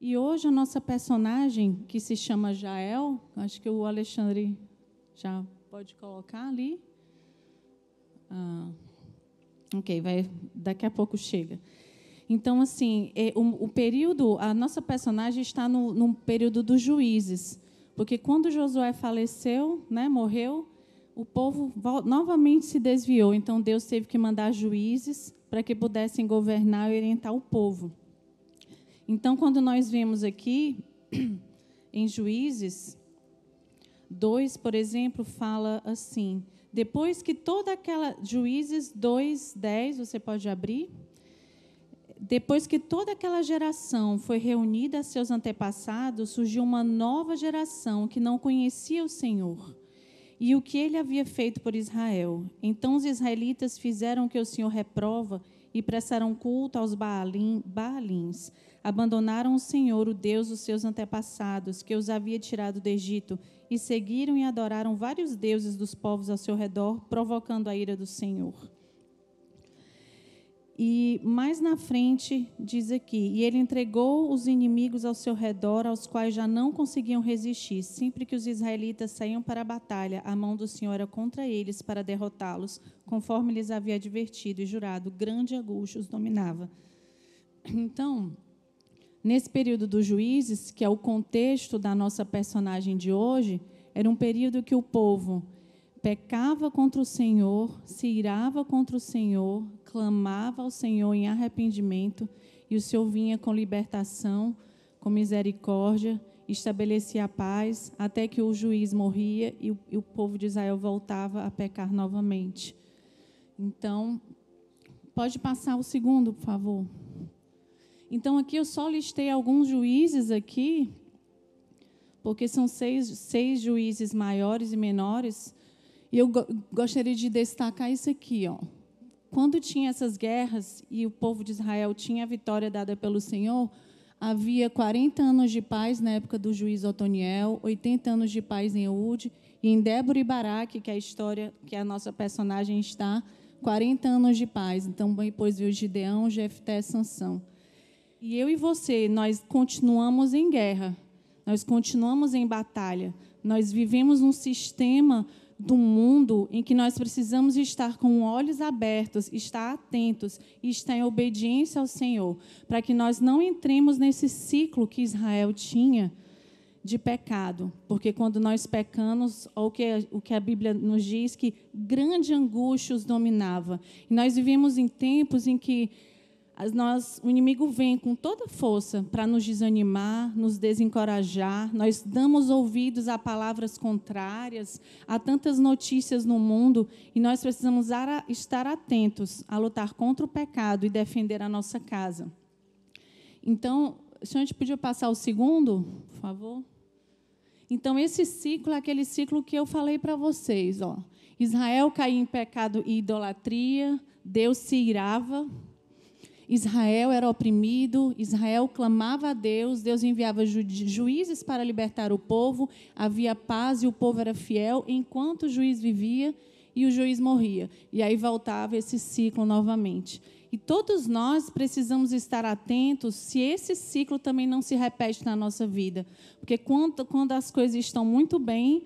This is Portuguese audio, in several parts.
E hoje a nossa personagem, que se chama Jael, acho que o Alexandre já pode colocar ali. Ok, daqui a pouco chega. Então, assim, o período, a nossa personagem está no período dos juízes, porque quando Josué faleceu, né, morreu, o povo novamente se desviou. Então, Deus teve que mandar juízes para que pudessem governar e orientar o povo. Então, quando nós vemos aqui, em Juízes 2, por exemplo, fala assim, depois que toda aquela... Juízes 2, 10, você pode abrir? Depois que toda aquela geração foi reunida a seus antepassados, surgiu uma nova geração que não conhecia o Senhor e o que ele havia feito por Israel. Então os israelitas fizeram o que o Senhor reprova e prestaram culto aos Baalins. Abandonaram o Senhor, o Deus dos seus antepassados, que os havia tirado do Egito, e seguiram e adoraram vários deuses dos povos ao seu redor, provocando a ira do Senhor. E mais na frente diz aqui, e ele entregou os inimigos ao seu redor, aos quais já não conseguiam resistir. Sempre que os israelitas saíam para a batalha, a mão do Senhor era contra eles para derrotá-los, conforme lhes havia advertido e jurado, grande angústia os dominava. Então, nesse período dos juízes, que é o contexto da nossa personagem de hoje, era um período que o povo pecava contra o Senhor, se irava contra o Senhor, clamava ao Senhor em arrependimento, e o Senhor vinha com libertação, com misericórdia, estabelecia a paz, até que o juiz morria e o povo de Israel voltava a pecar novamente. Então, pode passar o segundo, por favor. Então, aqui eu só listei alguns juízes aqui, porque são seis juízes maiores e menores, e eu gostaria de destacar isso aqui, ó. Quando tinha essas guerras e o povo de Israel tinha a vitória dada pelo Senhor, havia 40 anos de paz na época do juiz Otoniel, 80 anos de paz em Eude, e em Débora e Baraque, que é a história que a nossa personagem está, 40 anos de paz. Então, depois veio Gideão, Jefté, Sansão. E eu e você, nós continuamos em guerra, nós continuamos em batalha, nós vivemos um sistema do mundo em que nós precisamos estar com olhos abertos, estar atentos e estar em obediência ao Senhor, para que nós não entremos nesse ciclo que Israel tinha de pecado, porque quando nós pecamos, o que a Bíblia nos diz, que grande angústia os dominava. E nós vivemos em tempos em que o inimigo vem com toda força para nos desanimar, nos desencorajar. Nós damos ouvidos a palavras contrárias, a tantas notícias no mundo, e nós precisamos estar atentos a lutar contra o pecado e defender a nossa casa. Então, se a gente podia passar o segundo, por favor. Então, esse ciclo é aquele ciclo que eu falei para vocês. Ó. Israel caía em pecado e idolatria, Deus se irava, Israel era oprimido, Israel clamava a Deus, Deus enviava juízes para libertar o povo, havia paz e o povo era fiel, enquanto o juiz vivia e o juiz morria. E aí voltava esse ciclo novamente. E todos nós precisamos estar atentos se esse ciclo também não se repete na nossa vida. Porque quando as coisas estão muito bem,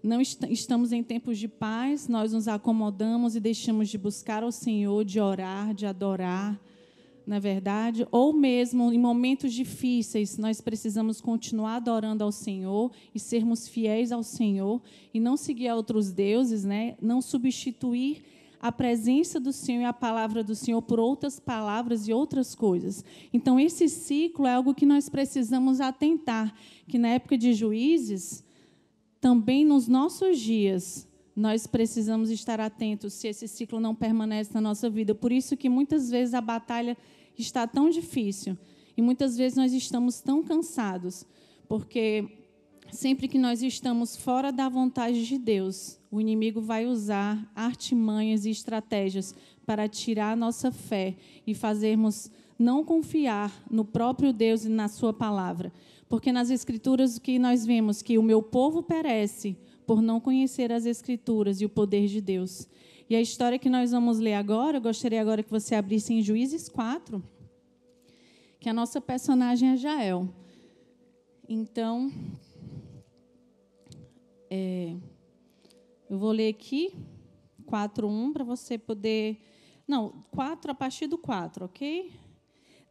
não estamos em tempos de paz, nós nos acomodamos e deixamos de buscar ao Senhor, de orar, de adorar, na verdade, ou mesmo em momentos difíceis, nós precisamos continuar adorando ao Senhor e sermos fiéis ao Senhor e não seguir a outros deuses, né? Não substituir a presença do Senhor e a palavra do Senhor por outras palavras e outras coisas. Então, esse ciclo é algo que nós precisamos atentar, que na época de Juízes, também nos nossos dias, nós precisamos estar atentos se esse ciclo não permanece na nossa vida. Por isso que muitas vezes a batalha está tão difícil e muitas vezes nós estamos tão cansados, porque sempre que nós estamos fora da vontade de Deus, o inimigo vai usar artimanhas e estratégias para tirar a nossa fé e fazermos não confiar no próprio Deus e na sua palavra. Porque nas Escrituras o que nós vemos que o meu povo perece por não conhecer as Escrituras e o poder de Deus. E a história que nós vamos ler agora, eu gostaria agora que você abrisse em Juízes 4, que a nossa personagem é Jael. Então, eu vou ler aqui 4:1 para você poder... Não, 4 a partir do 4, ok?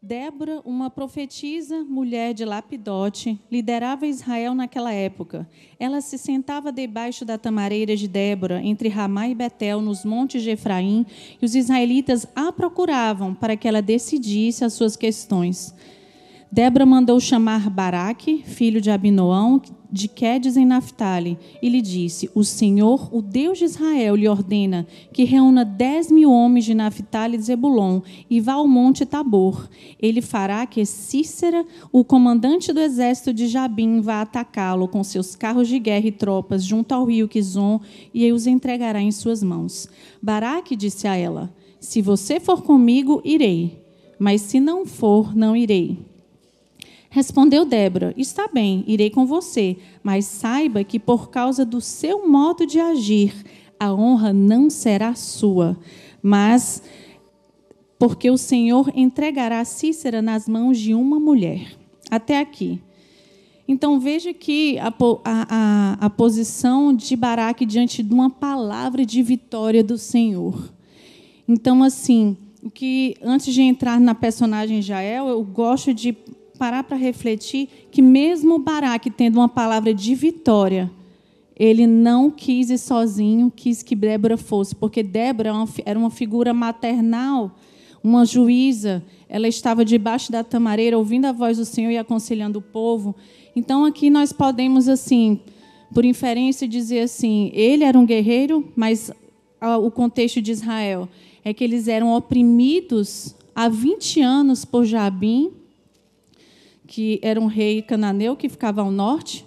Débora, uma profetisa, mulher de Lapidote, liderava Israel naquela época. Ela se sentava debaixo da tamareira de Débora, entre Ramá e Betel, nos montes de Efraim, e os israelitas a procuravam para que ela decidisse as suas questões. Débora mandou chamar Baraque, filho de Abinoão, de Quedes em Naftali, e lhe disse: O Senhor, o Deus de Israel, lhe ordena que reúna 10.000 homens de Naftali e Zebulon e vá ao monte Tabor. Ele fará que Cícera, o comandante do exército de Jabim, vá atacá-lo com seus carros de guerra e tropas junto ao rio Quizon, e os entregará em suas mãos. Baraque disse a ela: Se você for comigo, irei, mas se não for, não irei. Respondeu Débora: Está bem, irei com você, mas saiba que por causa do seu modo de agir, a honra não será sua, mas porque o Senhor entregará Cícera nas mãos de uma mulher. Até aqui. Então, veja aqui a posição de Baraque diante de uma palavra de vitória do Senhor. Então, assim, o que antes de entrar na personagem Jael, eu gosto de parar para refletir que mesmo Baraque tendo uma palavra de vitória, ele não quis ir sozinho, quis que Débora fosse, porque Débora era uma figura maternal, uma juíza, ela estava debaixo da tamareira, ouvindo a voz do Senhor e aconselhando o povo. Então, aqui nós podemos, assim, por inferência, dizer assim, ele era um guerreiro, mas o contexto de Israel é que eles eram oprimidos há 20 anos por Jabim, que era um rei cananeu que ficava ao norte.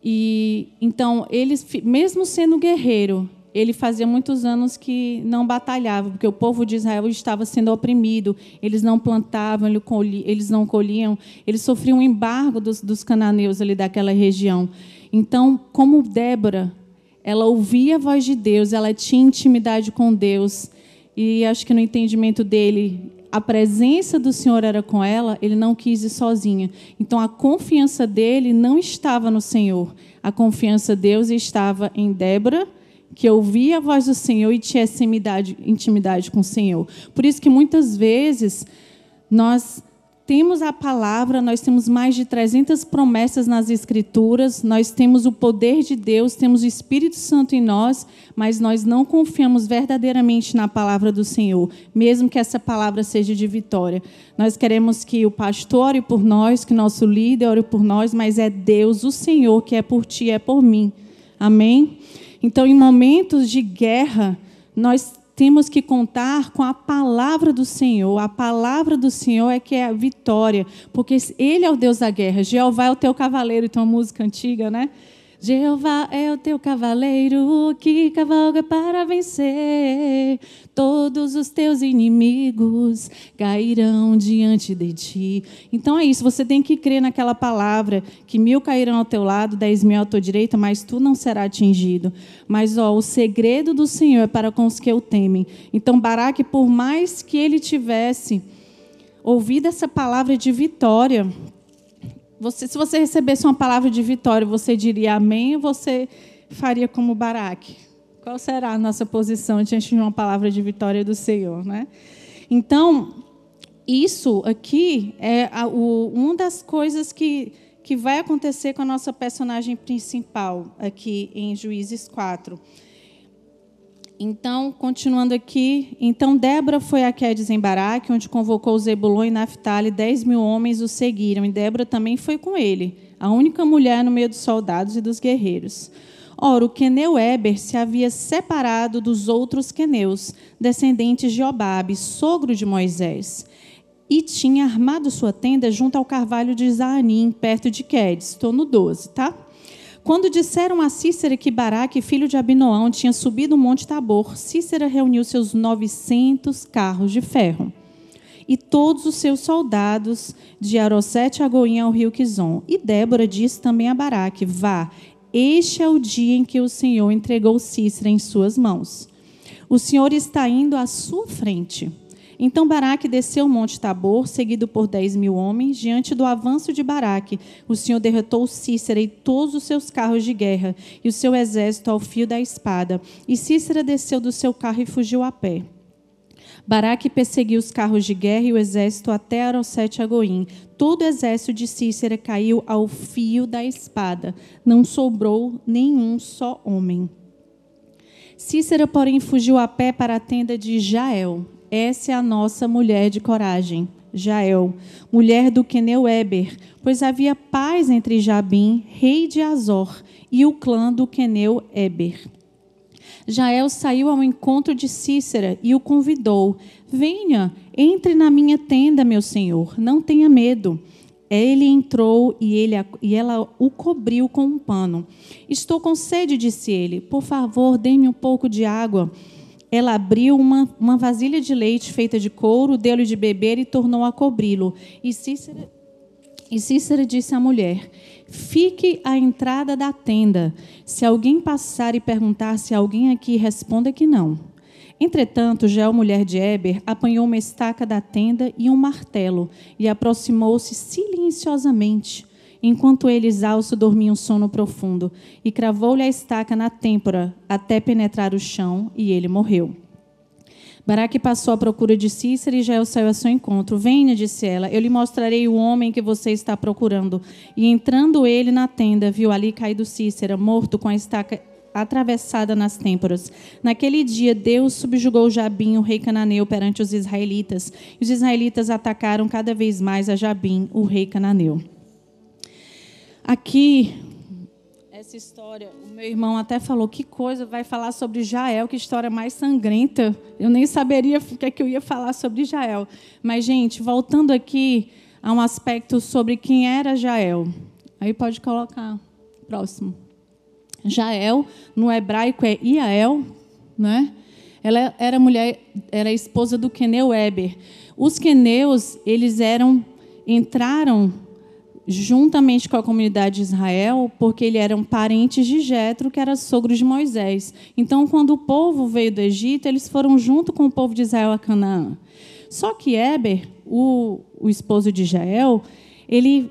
E então, eles, mesmo sendo guerreiro, ele fazia muitos anos que não batalhava, porque o povo de Israel estava sendo oprimido, eles não plantavam, eles não colhiam, eles sofriam um embargo dos cananeus ali daquela região. Então, como Débora, ela ouvia a voz de Deus, ela tinha intimidade com Deus, e acho que no entendimento dele, a presença do Senhor era com ela, ele não quis ir sozinha. Então, a confiança dele não estava no Senhor. A confiança de Deus estava em Débora, que ouvia a voz do Senhor e tinha essa intimidade com o Senhor. Por isso que, muitas vezes, nós temos a palavra, nós temos mais de 300 promessas nas Escrituras, nós temos o poder de Deus, temos o Espírito Santo em nós, mas nós não confiamos verdadeiramente na palavra do Senhor, mesmo que essa palavra seja de vitória. Nós queremos que o pastor ore por nós, que nosso líder ore por nós, mas é Deus, o Senhor, que é por ti, é por mim. Amém? Então, em momentos de guerra, nós temos que contar com a palavra do Senhor. A palavra do Senhor é que é a vitória, porque Ele é o Deus da guerra. Jeová é o teu cavaleiro, então, uma música antiga, né? Jeová é o teu cavaleiro que cavalga para vencer. Todos os teus inimigos cairão diante de ti. Então é isso, você tem que crer naquela palavra, que 1.000 cairão ao teu lado, 10.000 à tua direita, mas tu não será atingido. Mas o segredo do Senhor é para com os que o temem. Então Baraque, por mais que ele tivesse ouvido essa palavra de vitória, se você recebesse uma palavra de vitória, você diria amém ou você faria como Baraque? Qual será a nossa posição diante de uma palavra de vitória do Senhor, né? Então, isso aqui é uma das coisas que vai acontecer com a nossa personagem principal aqui em Juízes 4. Então, continuando aqui, então Débora foi a Quedes em Baraque, onde convocou Zebulon e Naftali, 10.000 homens o seguiram, e Débora também foi com ele, a única mulher no meio dos soldados e dos guerreiros. Ora, o queneu Éber se havia separado dos outros queneus, descendentes de Obabe, sogro de Moisés, e tinha armado sua tenda junto ao carvalho de Zaanim, perto de Quedes. Estou no 12, tá? Quando disseram a Cícera que Baraque, filho de Abinoão, tinha subido o monte Tabor, Cícera reuniu seus 900 carros de ferro e todos os seus soldados de Arosete a Goim ao rio Quizon. E Débora disse também a Baraque: Vá, este é o dia em que o Senhor entregou Cícera em suas mãos. O Senhor está indo à sua frente. Então Baraque desceu o monte Tabor, seguido por 10.000 homens. Diante do avanço de Baraque, o Senhor derrotou Sísera e todos os seus carros de guerra, e o seu exército ao fio da espada. E Sísera desceu do seu carro e fugiu a pé. Baraque perseguiu os carros de guerra e o exército até Arosete-Agoim. Todo o exército de Sísera caiu ao fio da espada. Não sobrou nenhum só homem. Sísera, porém, fugiu a pé para a tenda de Jael. Essa é a nossa mulher de coragem, Jael, mulher do queneu Eber, pois havia paz entre Jabim, rei de Azor, e o clã do queneu Eber. Jael saiu ao encontro de Sísera e o convidou. Venha, entre na minha tenda, meu senhor, não tenha medo. Ele entrou e ela o cobriu com um pano. Estou com sede, disse ele. Por favor, dê-me um pouco de água. Ela abriu uma vasilha de leite feita de couro, deu-lhe de beber e tornou a cobri-lo. E Sísera disse à mulher: fique à entrada da tenda. Se alguém passar e perguntar se há alguém aqui, responda que não. Entretanto, Jael, mulher de Eber, apanhou uma estaca da tenda e um martelo e aproximou-se silenciosamente, enquanto ele, exausto, dormia um sono profundo, e cravou-lhe a estaca na têmpora até penetrar o chão, e ele morreu. Baraque passou à procura de Sísera e Jael saiu ao seu encontro. Venha, disse ela, eu lhe mostrarei o homem que você está procurando. E entrando ele na tenda, viu ali caído Sísera, morto com a estaca atravessada nas têmporas. Naquele dia, Deus subjugou Jabim, o rei cananeu, perante os israelitas. E os israelitas atacaram cada vez mais a Jabim, o rei cananeu. Aqui, essa história, o meu irmão até falou, que coisa, vai falar sobre Jael, que história mais sangrenta. Eu nem saberia o que é que eu ia falar sobre Jael. Mas, gente, voltando aqui a um aspecto sobre quem era Jael. Aí pode colocar, próximo. Jael, no hebraico é Iael, né? Ela era mulher, era esposa do queneu Eber. Os queneus, eles entraram juntamente com a comunidade de Israel, porque eles eram parentes de Jetro, que era sogro de Moisés. Então, quando o povo veio do Egito, eles foram junto com o povo de Israel a Canaã. Só que Eber, o esposo de Jael, ele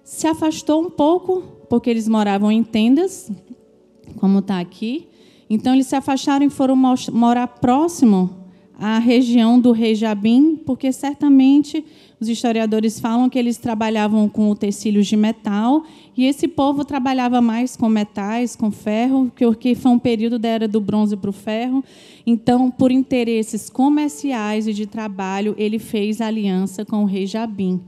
se afastou um pouco, porque eles moravam em tendas, como está aqui. Então, eles se afastaram e foram morar próximo à região do rei Jabim, porque certamente os historiadores falam que eles trabalhavam com utensílios de metal, e esse povo trabalhava mais com metais, com ferro, porque foi um período da era do bronze para o ferro. Então, por interesses comerciais e de trabalho, ele fez aliança com o rei Jabim.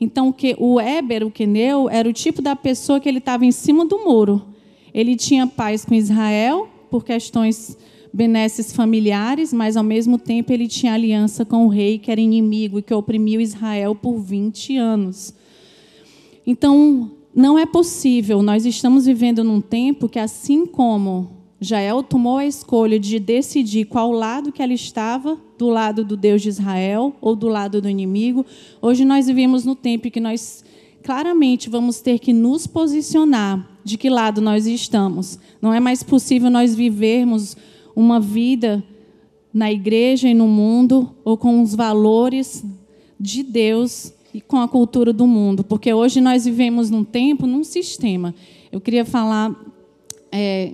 Então, o Eber, o queneu, era o tipo da pessoa que ele estava em cima do muro. Ele tinha paz com Israel, por questões benesses familiares, mas, ao mesmo tempo, ele tinha aliança com o rei, que era inimigo e que oprimiu Israel por 20 anos. Então, não é possível. Nós estamos vivendo num tempo que, assim como Jael tomou a escolha de decidir qual lado que ela estava, do lado do Deus de Israel ou do lado do inimigo, hoje nós vivemos no tempo em que nós claramente vamos ter que nos posicionar de que lado nós estamos. Não é mais possível nós vivermos uma vida na igreja e no mundo, ou com os valores de Deus e com a cultura do mundo, porque hoje nós vivemos num tempo, num sistema. Eu queria falar...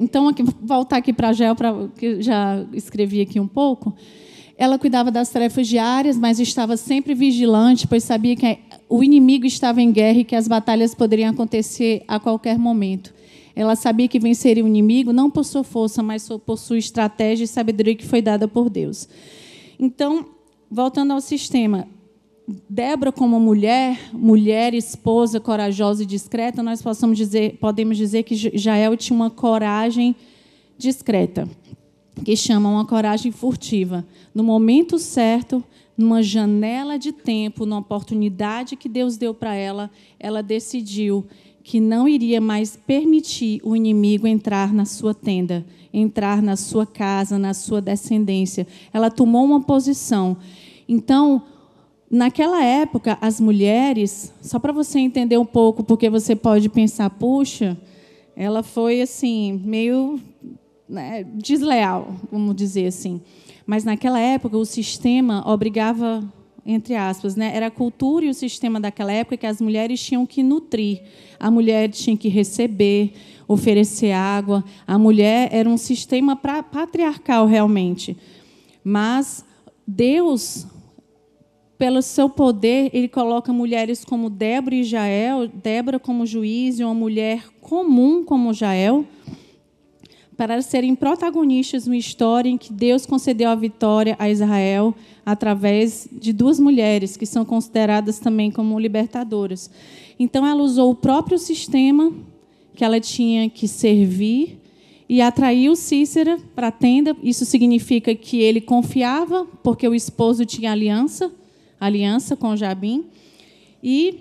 então, voltar aqui para a Jael, que já escrevi aqui um pouco. Ela cuidava das tarefas diárias, mas estava sempre vigilante, pois sabia que o inimigo estava em guerra e que as batalhas poderiam acontecer a qualquer momento. Ela sabia que venceria o inimigo, não por sua força, mas por sua estratégia e sabedoria que foi dada por Deus. Então, voltando ao sistema, Débora, como mulher, esposa, corajosa e discreta, nós podemos dizer que Jael tinha uma coragem discreta, que chama uma coragem furtiva. No momento certo, numa janela de tempo, numa oportunidade que Deus deu para ela, ela decidiu que não iria mais permitir o inimigo entrar na sua tenda, entrar na sua casa, na sua descendência. Ela tomou uma posição. Então, naquela época, as mulheres, só para você entender um pouco, porque você pode pensar, puxa, ela foi assim, meio, né, desleal, vamos dizer assim. Mas naquela época o sistema obrigava, entre aspas, né? Era a cultura e o sistema daquela época que as mulheres tinham que nutrir. A mulher tinha que receber, oferecer água. A mulher era um sistema patriarcal realmente. Mas Deus, pelo seu poder, ele coloca mulheres como Débora e Jael, Débora como juiz e uma mulher comum como Jael, para serem protagonistas numa história em que Deus concedeu a vitória a Israel através de duas mulheres, que são consideradas também como libertadoras. Então, ela usou o próprio sistema que ela tinha que servir e atraiu Cícera para a tenda. Isso significa que ele confiava, porque o esposo tinha aliança com Jabim, e,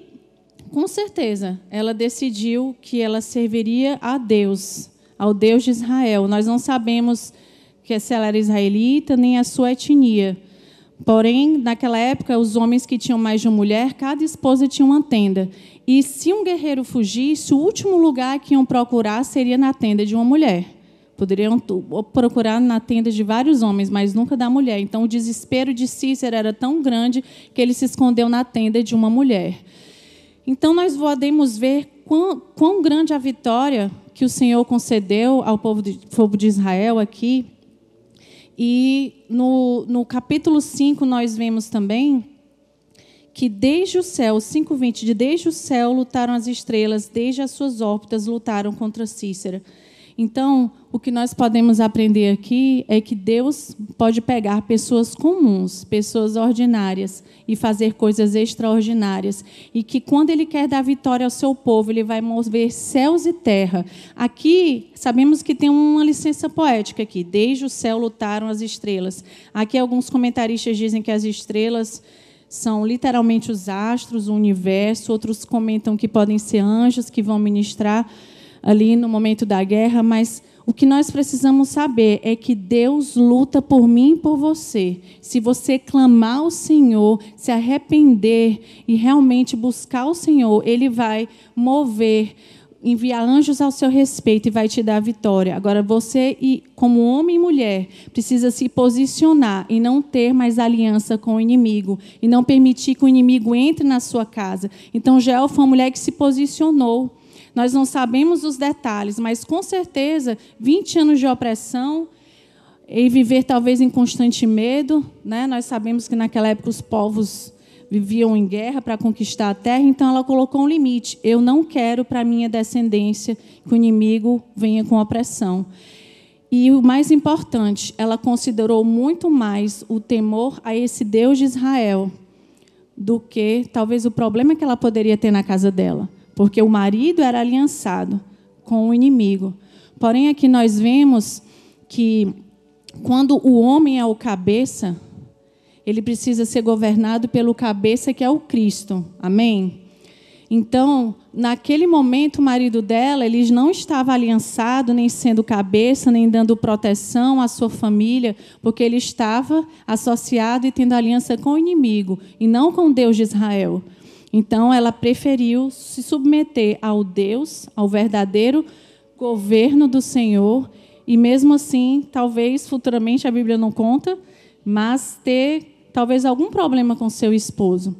com certeza, ela decidiu que ela serviria a Deus, ao Deus de Israel. Nós não sabemos se ela era israelita, nem a sua etnia. Porém, naquela época, os homens que tinham mais de uma mulher, cada esposa tinha uma tenda. E se um guerreiro fugisse, o último lugar que iam procurar seria na tenda de uma mulher. Poderiam procurar na tenda de vários homens, mas nunca da mulher. Então, o desespero de Cícera era tão grande que ele se escondeu na tenda de uma mulher. Então, nós podemos ver quão grande a vitória que o Senhor concedeu ao povo de Israel aqui. E no capítulo 5, nós vemos também que desde o céu, 5:20, desde o céu lutaram as estrelas, desde as suas órbitas lutaram contra Cícera. Então, o que nós podemos aprender aqui é que Deus pode pegar pessoas comuns, pessoas ordinárias, e fazer coisas extraordinárias. E que, quando Ele quer dar vitória ao seu povo, Ele vai mover céus e terra. Aqui, sabemos que tem uma licença poética aqui. Desde o céu lutaram as estrelas. Aqui, alguns comentaristas dizem que as estrelas são literalmente os astros, o universo. Outros comentam que podem ser anjos que vão ministrar ali no momento da guerra, mas o que nós precisamos saber é que Deus luta por mim e por você. Se você clamar ao Senhor, se arrepender e realmente buscar o Senhor, Ele vai mover, enviar anjos ao seu respeito e vai te dar a vitória. Agora, você, como homem e mulher, precisa se posicionar e não ter mais aliança com o inimigo, e não permitir que o inimigo entre na sua casa. Então, Jael foi uma mulher que se posicionou. Nós não sabemos os detalhes, mas, com certeza, 20 anos de opressão e viver, talvez, em constante medo, né? Nós sabemos que, naquela época, os povos viviam em guerra para conquistar a terra, então ela colocou um limite. Eu não quero para a minha descendência que o inimigo venha com opressão. E o mais importante, ela considerou muito mais o temor a esse Deus de Israel do que, talvez, o problema que ela poderia ter na casa dela. Porque o marido era aliançado com o inimigo. Porém, aqui nós vemos que, quando o homem é o cabeça, ele precisa ser governado pelo cabeça, que é o Cristo. Amém? Então, naquele momento, o marido dela, ele não estava aliançado, nem sendo cabeça, nem dando proteção à sua família, porque ele estava associado e tendo aliança com o inimigo, e não com o Deus de Israel. Então, ela preferiu se submeter ao Deus, ao verdadeiro governo do Senhor, e mesmo assim, talvez, futuramente, a Bíblia não conta, mas ter, talvez, algum problema com seu esposo.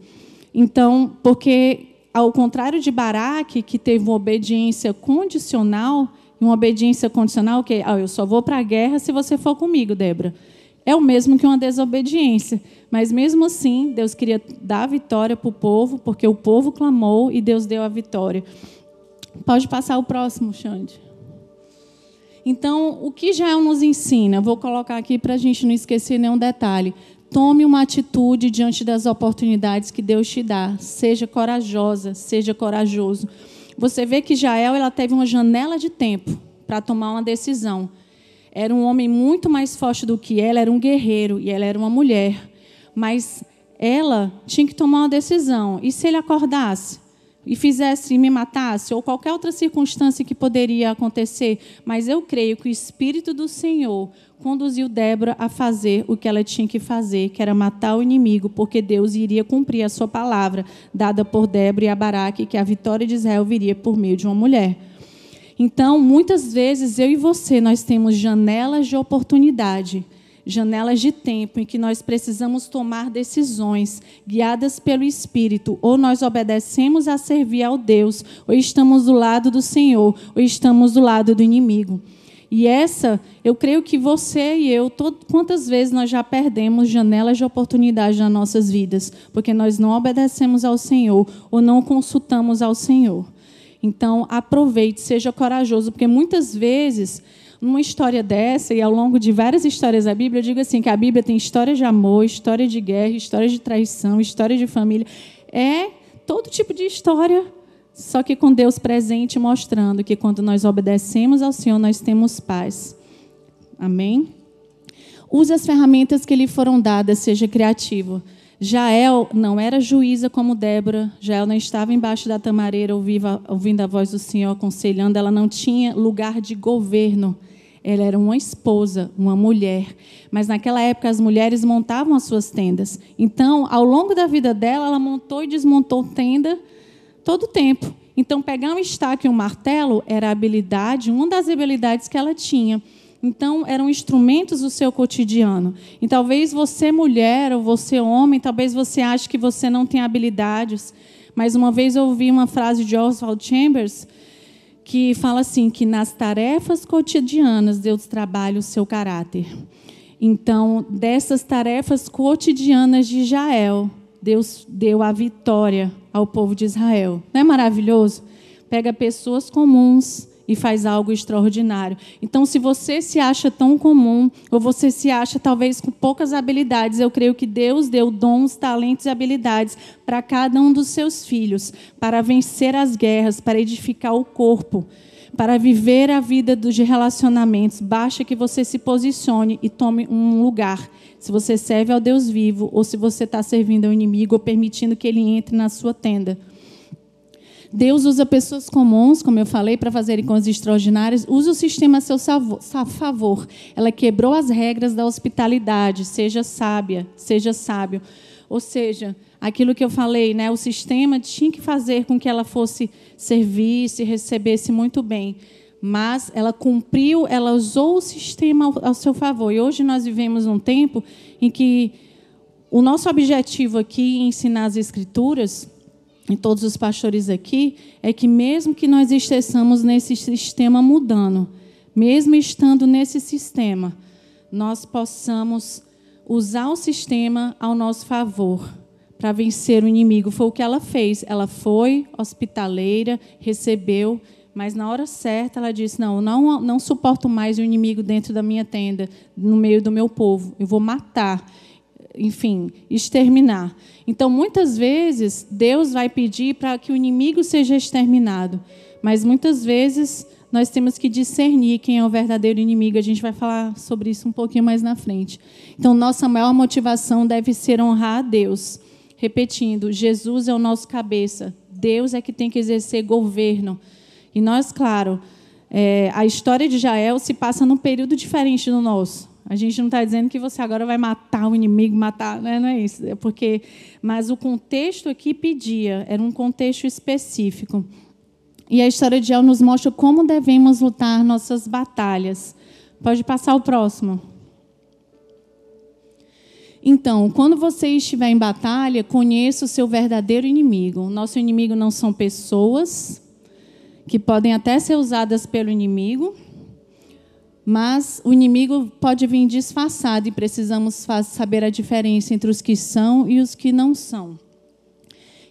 Então, porque, ao contrário de Baraque, que teve uma obediência condicional, que eu só vou para a guerra se você for comigo, Débora. É o mesmo que uma desobediência. Mas, mesmo assim, Deus queria dar a vitória para o povo, porque o povo clamou e Deus deu a vitória. Pode passar o próximo, Xande. Então, o que Jael nos ensina? Vou colocar aqui para a gente não esquecer nenhum detalhe. Tome uma atitude diante das oportunidades que Deus te dá. Seja corajosa, seja corajoso. Você vê que Jael, ela teve uma janela de tempo para tomar uma decisão. Era um homem muito mais forte do que ela, era um guerreiro, e ela era uma mulher. Mas ela tinha que tomar uma decisão. E se ele acordasse e fizesse, me matasse, ou qualquer outra circunstância que poderia acontecer? Mas eu creio que o Espírito do Senhor conduziu Débora a fazer o que ela tinha que fazer, que era matar o inimigo, porque Deus iria cumprir a sua palavra, dada por Débora e a Baraque, que a vitória de Israel viria por meio de uma mulher. Então, muitas vezes, eu e você, nós temos janelas de oportunidade, janelas de tempo em que nós precisamos tomar decisões guiadas pelo Espírito. Ou nós obedecemos a servir ao Deus, ou estamos do lado do Senhor, ou estamos do lado do inimigo. E eu creio que você e eu, quantas vezes nós já perdemos janelas de oportunidade nas nossas vidas, porque nós não obedecemos ao Senhor, ou não consultamos ao Senhor. Então, aproveite, seja corajoso, porque muitas vezes, numa história dessa, e ao longo de várias histórias da Bíblia, eu digo assim, que a Bíblia tem história de amor, história de guerra, história de traição, história de família. É todo tipo de história, só que com Deus presente, mostrando que quando nós obedecemos ao Senhor, nós temos paz. Amém? Use as ferramentas que lhe foram dadas, seja criativo. Jael não era juíza como Débora. Jael não estava embaixo da tamareira ouvindo a voz do Senhor, aconselhando. Ela não tinha lugar de governo. Ela era uma esposa, uma mulher. Mas naquela época as mulheres montavam as suas tendas. Então, ao longo da vida dela, ela montou e desmontou tenda todo o tempo. Então, pegar um estaque e um martelo era a habilidade, uma das habilidades que ela tinha. Então, eram instrumentos do seu cotidiano. E talvez você, mulher, ou você, homem, talvez você ache que você não tem habilidades. Mas uma vez eu ouvi uma frase de Oswald Chambers, que fala assim, que nas tarefas cotidianas Deus trabalha o seu caráter. Então, dessas tarefas cotidianas de Jael, Deus deu a vitória ao povo de Israel. Não é maravilhoso? Pega pessoas comuns e faz algo extraordinário. Então, se você se acha tão comum, ou você se acha talvez com poucas habilidades, eu creio que Deus deu dons, talentos e habilidades para cada um dos seus filhos, para vencer as guerras, para edificar o corpo, para viver a vida de relacionamentos. Basta que você se posicione e tome um lugar. Se você serve ao Deus vivo, ou se você está servindo ao inimigo, ou permitindo que ele entre na sua tenda. Deus usa pessoas comuns, como eu falei, para fazerem coisas extraordinárias. Usa o sistema a seu favor. Ela quebrou as regras da hospitalidade. Seja sábia, seja sábio. Ou seja, aquilo que eu falei, né, o sistema tinha que fazer com que ela fosse servisse, recebesse muito bem. Mas ela cumpriu, ela usou o sistema ao seu favor. E hoje nós vivemos um tempo em que o nosso objetivo aqui em ensinar as Escrituras, e todos os pastores aqui, é que mesmo que nós estejamos nesse sistema mudando, mesmo estando nesse sistema, nós possamos usar o sistema ao nosso favor, para vencer o inimigo. Foi o que ela fez. Ela foi hospitaleira, recebeu, mas na hora certa ela disse, não suporto mais o inimigo dentro da minha tenda, no meio do meu povo. Eu vou matar, enfim, exterminar. Então, muitas vezes, Deus vai pedir para que o inimigo seja exterminado. Mas, muitas vezes, nós temos que discernir quem é o verdadeiro inimigo. A gente vai falar sobre isso um pouquinho mais na frente. Então, nossa maior motivação deve ser honrar a Deus. Repetindo, Jesus é o nosso cabeça. Deus é que tem que exercer governo. E nós, claro, a história de Jael se passa num período diferente do nosso. A gente não está dizendo que você agora vai matar o inimigo, matar, né? Não é isso. Mas o contexto aqui pedia, era um contexto específico. E a história de Jael nos mostra como devemos lutar nossas batalhas. Pode passar o próximo. Então, quando você estiver em batalha, conheça o seu verdadeiro inimigo. O nosso inimigo não são pessoas, que podem até ser usadas pelo inimigo, mas o inimigo pode vir disfarçado e precisamos saber a diferença entre os que são e os que não são.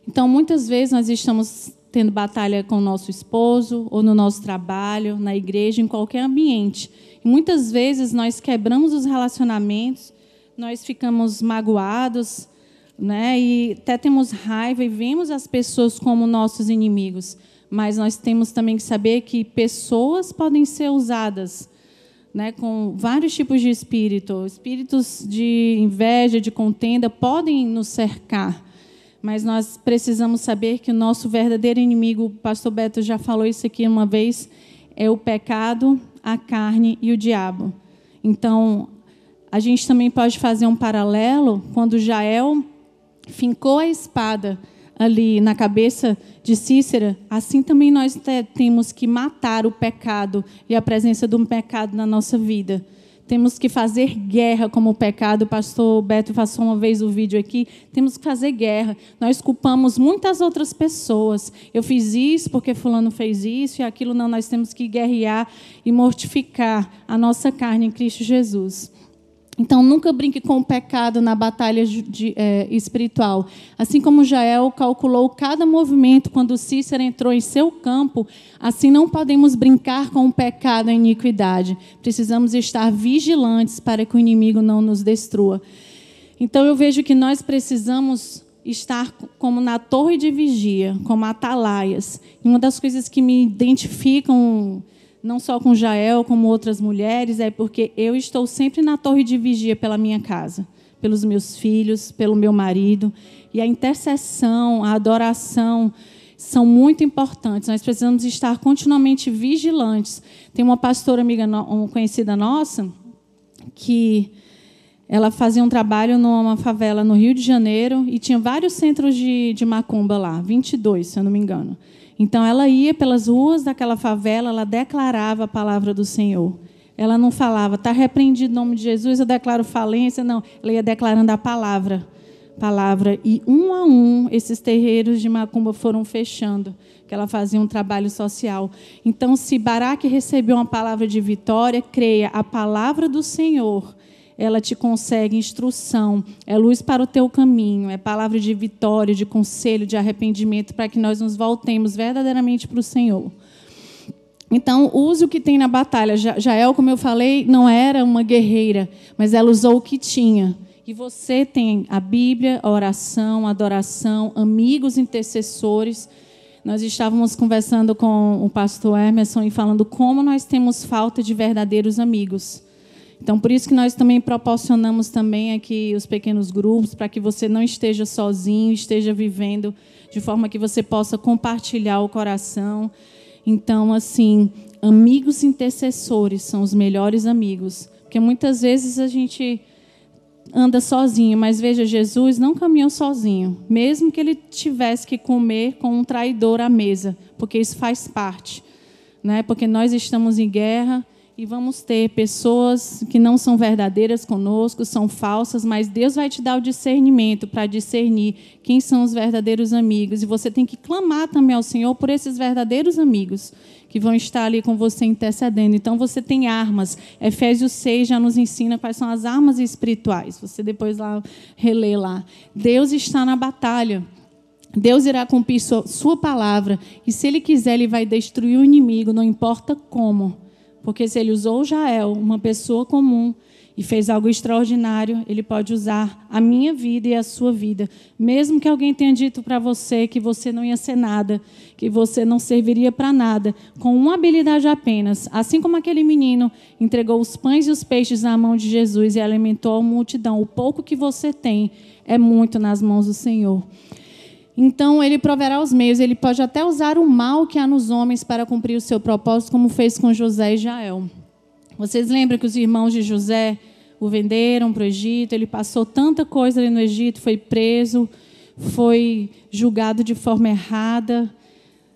Então, muitas vezes nós estamos tendo batalha com o nosso esposo, ou no nosso trabalho, na igreja, em qualquer ambiente. E muitas vezes nós quebramos os relacionamentos, nós ficamos magoados, né, e até temos raiva e vemos as pessoas como nossos inimigos. Mas nós temos também que saber que pessoas podem ser usadas, né, com vários tipos de espírito. Espíritos de inveja, de contenda, podem nos cercar. Mas nós precisamos saber que o nosso verdadeiro inimigo, o pastor Beto já falou isso aqui uma vez, é o pecado, a carne e o diabo. Então, a gente também pode fazer um paralelo, quando Jael fincou a espada ali na cabeça de Cícera, assim também nós temos que matar o pecado e a presença do pecado na nossa vida. Temos que fazer guerra como o pecado. O pastor Beto passou uma vez o vídeo aqui. Temos que fazer guerra. Nós culpamos muitas outras pessoas. Eu fiz isso porque fulano fez isso e aquilo. Não, nós temos que guerrear e mortificar a nossa carne em Cristo Jesus. Então, nunca brinque com o pecado na batalha espiritual. Assim como Jael calculou cada movimento quando Cícera entrou em seu campo, assim não podemos brincar com o pecado e a iniquidade. Precisamos estar vigilantes para que o inimigo não nos destrua. Então, eu vejo que nós precisamos estar como na torre de vigia, como atalaias. E uma das coisas que me identificam, não só com Jael, como outras mulheres, é porque eu estou sempre na torre de vigia pela minha casa, pelos meus filhos, pelo meu marido. E a intercessão, a adoração são muito importantes. Nós precisamos estar continuamente vigilantes. Tem uma pastora amiga, uma conhecida nossa, que ela fazia um trabalho numa favela no Rio de Janeiro e tinha vários centros de macumba lá, 22, se eu não me engano. Então, ela ia pelas ruas daquela favela, ela declarava a palavra do Senhor. Ela não falava, está repreendido em nome de Jesus, eu declaro falência. Não, ela ia declarando a palavra. E, um a um, esses terreiros de macumba foram fechando, que ela fazia um trabalho social. Então, se Baraque recebeu uma palavra de vitória, creia, a palavra do Senhor, ela te consegue instrução, é luz para o teu caminho, é palavra de vitória, de conselho, de arrependimento, para que nós nos voltemos verdadeiramente para o Senhor. Então, use o que tem na batalha. Jael, como eu falei, não era uma guerreira, mas ela usou o que tinha. E você tem a Bíblia, a oração, a adoração, amigos intercessores. Nós estávamos conversando com o pastor Emerson e falando como nós temos falta de verdadeiros amigos. Então, por isso que nós também proporcionamos também aqui os pequenos grupos, para que você não esteja sozinho, esteja vivendo de forma que você possa compartilhar o coração. Então, assim, amigos intercessores são os melhores amigos. Porque muitas vezes a gente anda sozinho, mas veja, Jesus não caminhou sozinho, mesmo que ele tivesse que comer com um traidor à mesa, porque isso faz parte, né? Porque nós estamos em guerra, e vamos ter pessoas que não são verdadeiras conosco, são falsas, mas Deus vai te dar o discernimento para discernir quem são os verdadeiros amigos. E você tem que clamar também ao Senhor por esses verdadeiros amigos que vão estar ali com você intercedendo. Então, você tem armas. Efésios 6 já nos ensina quais são as armas espirituais. Você depois lá relê lá. Deus está na batalha. Deus irá cumprir sua palavra. E se Ele quiser, Ele vai destruir o inimigo, não importa como. Porque se ele usou Jael, uma pessoa comum, e fez algo extraordinário, ele pode usar a minha vida e a sua vida. Mesmo que alguém tenha dito para você que você não ia ser nada, que você não serviria para nada, com uma habilidade apenas, assim como aquele menino entregou os pães e os peixes na mão de Jesus e alimentou a multidão, o pouco que você tem é muito nas mãos do Senhor. Então, ele proverá os meios. Ele pode até usar o mal que há nos homens para cumprir o seu propósito, como fez com José e Jael. Vocês lembram que os irmãos de José o venderam para o Egito? Ele passou tanta coisa ali no Egito, foi preso, foi julgado de forma errada.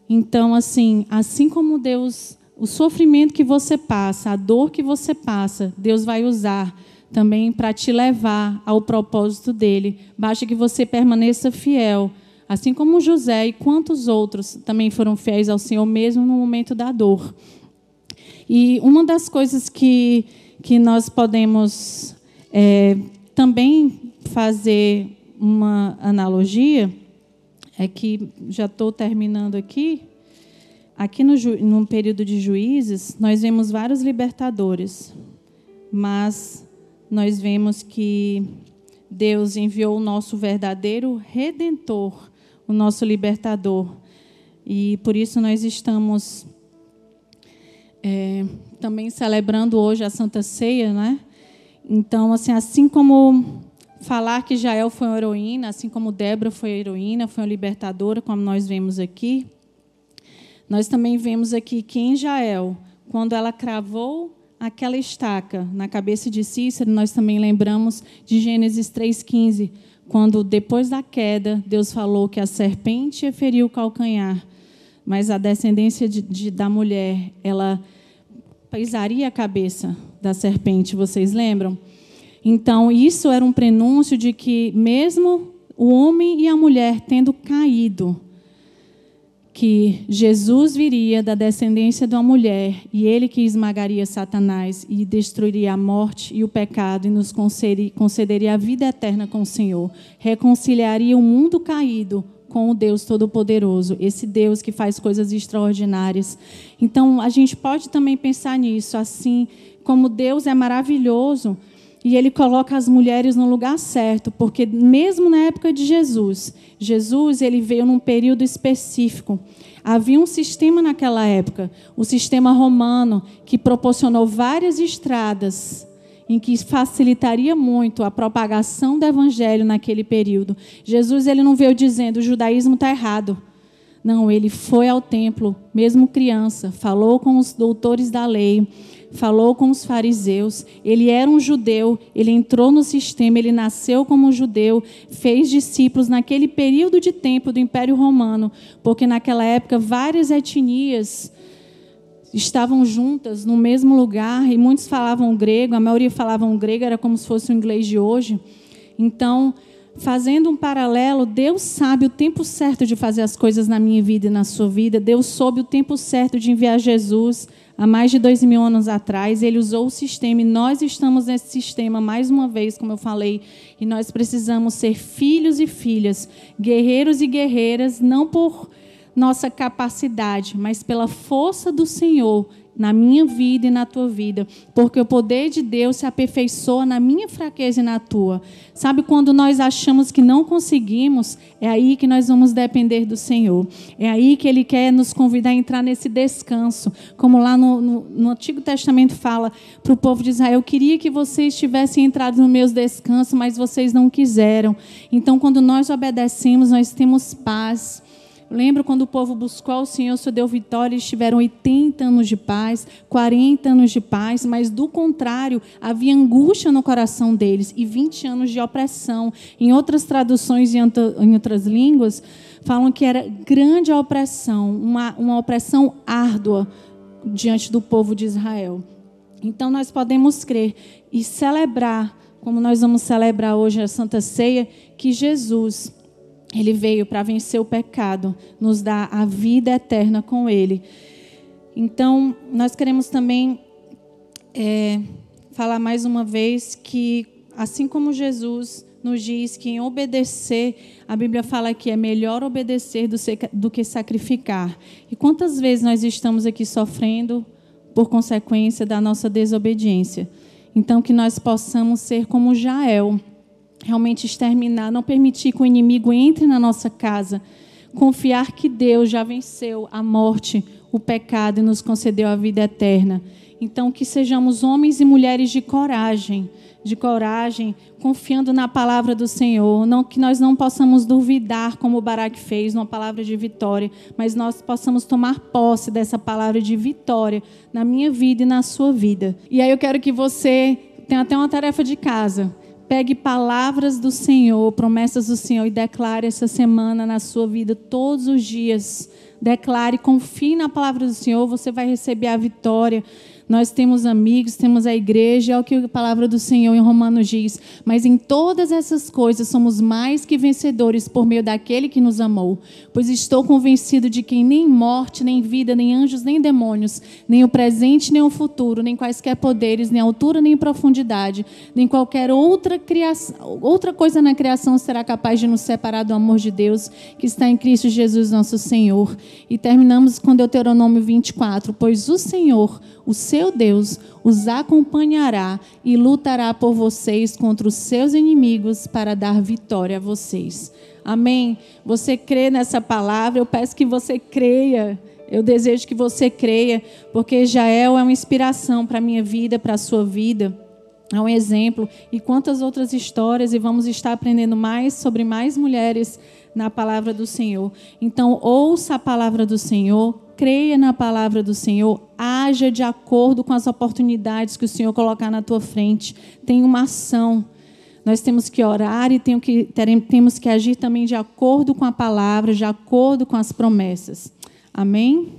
Então, assim como Deus, o sofrimento que você passa, a dor que você passa, Deus vai usar também para te levar ao propósito dele. Basta que você permaneça fiel. Assim como José e quantos outros também foram fiéis ao Senhor, mesmo no momento da dor. E uma das coisas que nós podemos também fazer uma analogia, é que, já estou terminando aqui no período de Juízes, nós vemos vários libertadores, mas nós vemos que Deus enviou o nosso verdadeiro Redentor, o nosso libertador. E por isso nós estamos também celebrando hoje a Santa Ceia, né? Então, assim como falar que Jael foi uma heroína, assim como Débora foi heroína, foi uma libertadora, como nós vemos aqui, nós também vemos aqui que em Jael, quando ela cravou aquela estaca na cabeça de Cícero, nós também lembramos de Gênesis 3,15, quando, depois da queda, Deus falou que a serpente feriu o calcanhar, mas a descendência da mulher, ela pisaria a cabeça da serpente, vocês lembram? Então, isso era um prenúncio de que, mesmo o homem e a mulher tendo caído, que Jesus viria da descendência de uma mulher, e ele que esmagaria Satanás e destruiria a morte e o pecado, e nos concederia a vida eterna com o Senhor, reconciliaria o mundo caído com o Deus Todo-Poderoso, esse Deus que faz coisas extraordinárias. Então, a gente pode também pensar nisso, assim como Deus é maravilhoso, e Ele coloca as mulheres no lugar certo, porque mesmo na época de Jesus, ele veio num período específico. Havia um sistema naquela época, o sistema romano, que proporcionou várias estradas, em que facilitaria muito a propagação do evangelho naquele período. Jesus, ele não veio dizendo, o judaísmo está errado. Não, ele foi ao templo, mesmo criança, falou com os doutores da lei, falou com os fariseus. Ele era um judeu, ele entrou no sistema, ele nasceu como judeu, fez discípulos naquele período de tempo do Império Romano, porque naquela época várias etnias estavam juntas no mesmo lugar, e muitos falavam grego, a maioria falavam grego, era como se fosse o inglês de hoje. Então, fazendo um paralelo, Deus sabe o tempo certo de fazer as coisas na minha vida e na sua vida. Deus soube o tempo certo de enviar Jesus há mais de 2000 anos atrás. Ele usou o sistema e nós estamos nesse sistema mais uma vez, como eu falei, e nós precisamos ser filhos e filhas, guerreiros e guerreiras, não por nossa capacidade, mas pela força do Senhor na minha vida e na tua vida, porque o poder de Deus se aperfeiçoa na minha fraqueza e na tua. Sabe, quando nós achamos que não conseguimos, é aí que nós vamos depender do Senhor. É aí que Ele quer nos convidar a entrar nesse descanso, como lá no Antigo Testamento fala para o povo de Israel: eu queria que vocês tivessem entrado no meu descanso, mas vocês não quiseram. Então, quando nós obedecemos, nós temos paz. Lembro quando o povo buscou o Senhor, o Senhor deu vitória, eles tiveram 80 anos de paz, 40 anos de paz, mas do contrário, havia angústia no coração deles e 20 anos de opressão. Em outras traduções, em outras línguas, falam que era grande a opressão, uma opressão árdua diante do povo de Israel. Então nós podemos crer e celebrar, como nós vamos celebrar hoje a Santa Ceia, que Jesus, Ele veio para vencer o pecado, nos dar a vida eterna com Ele. Então, nós queremos também falar mais uma vez que, assim como Jesus nos diz que em obedecer, a Bíblia fala que é melhor obedecer do que sacrificar. E quantas vezes nós estamos aqui sofrendo por consequência da nossa desobediência? Então, que nós possamos ser como Jael, realmente exterminar, não permitir que o inimigo entre na nossa casa, confiar que Deus já venceu a morte, o pecado e nos concedeu a vida eterna. Então, que sejamos homens e mulheres de coragem, confiando na palavra do Senhor, não, que nós não possamos duvidar, como Baraque fez, numa palavra de vitória, mas nós possamos tomar posse dessa palavra de vitória na minha vida e na sua vida. E aí eu quero que você tenha até uma tarefa de casa. Pegue palavras do Senhor, promessas do Senhor, e declare essa semana na sua vida, todos os dias. Declare, confie na palavra do Senhor, você vai receber a vitória. Nós temos amigos, temos a igreja, é o que a palavra do Senhor em Romanos diz. Mas em todas essas coisas somos mais que vencedores por meio daquele que nos amou. Pois estou convencido de que nem morte, nem vida, nem anjos, nem demônios, nem o presente, nem o futuro, nem quaisquer poderes, nem altura, nem profundidade, nem qualquer outra coisa na criação será capaz de nos separar do amor de Deus que está em Cristo Jesus nosso Senhor. E terminamos com Deuteronômio 24. Pois o Senhor, o seu Deus, os acompanhará e lutará por vocês contra os seus inimigos para dar vitória a vocês. Amém? Você crê nessa palavra? Eu peço que você creia. Eu desejo que você creia, porque Jael é uma inspiração para a minha vida, para a sua vida. É um exemplo. E quantas outras histórias, e vamos estar aprendendo mais sobre mais mulheres na palavra do Senhor. Então, ouça a palavra do Senhor, creia na palavra do Senhor, haja de acordo com as oportunidades que o Senhor colocar na tua frente. Tenha uma ação. Nós temos que orar e temos que agir também de acordo com a palavra, de acordo com as promessas. Amém?